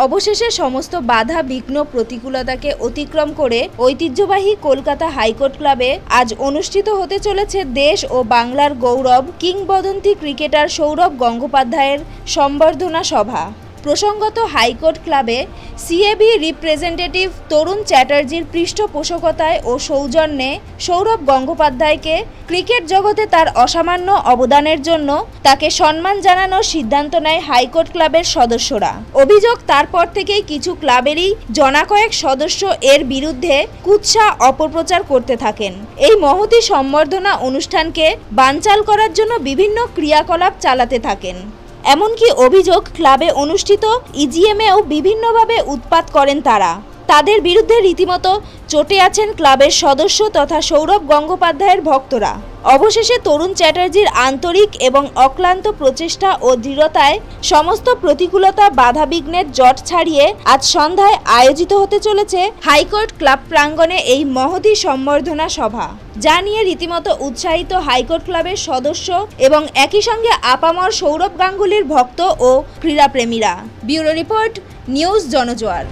অবশেষে সমস্ত বাধা বিঘ্ন প্রতিকূলতাকে অতিক্রম করে ঐতিহ্যবাহী কলকাতা হাইকোর্ট ক্লাবে আজ অনুষ্ঠিত হতে চলেছে দেশ ও বাংলার গৌরব কিংবদন্তি ক্রিকেটার সৌরভ গঙ্গোপাধ্যায়ের সম্বর্ধনা সভা। প্রসঙ্গত হাইকোর্ট ক্লাবে সিএবি রিপ্রেজেন্টেটিভ তরুণ চ্যাটার্জির পৃষ্ঠপোষকতায় ও সৌজন্যে সৌরভ গঙ্গোপাধ্যায়কে ক্রিকেট জগতে তার অসামান্য অবদানের জন্য তাকে সম্মান জানানোর সিদ্ধান্ত নেয় হাইকোর্ট ক্লাবের সদস্যরা। অভিযোগ তারপর থেকেই কিছু ক্লাবেরই জনা কয়েক সদস্য এর বিরুদ্ধে কুৎসা অপপ্রচার করতে থাকেন। এই মহতী সম্বর্ধনা অনুষ্ঠানকে বানচাল করার জন্য বিভিন্ন ক্রিয়াকলাপ চালাতে থাকেন। এমনকি অভিযোগ ক্লাবে অনুষ্ঠিত ইজিএমেও বিভিন্নভাবে উৎপাত করেন তারা। তাদের বিরুদ্ধে রীতিমতো চটে আছেন ক্লাবের সদস্য তথা সৌরভ গঙ্গোপাধ্যায়ের ভক্তরা। অবশেষে তরুণ চ্যাটার্জির আন্তরিক এবং অক্লান্ত প্রচেষ্টা ও দৃঢ়তায় সমস্ত প্রতিকূলতা বাধাবিঘ্নের জট ছাড়িয়ে আজ সন্ধ্যায় আয়োজিত হতে চলেছে হাইকোর্ট ক্লাব প্রাঙ্গণে এই মহতী সম্বর্ধনা সভা, যা নিয়ে রীতিমতো উৎসাহিত হাইকোর্ট ক্লাবের সদস্য এবং একই সঙ্গে আপামর সৌরভ গাঙ্গুলির ভক্ত ও ক্রীড়াপ্রেমীরা। Bureau report, news জনজোয়ার।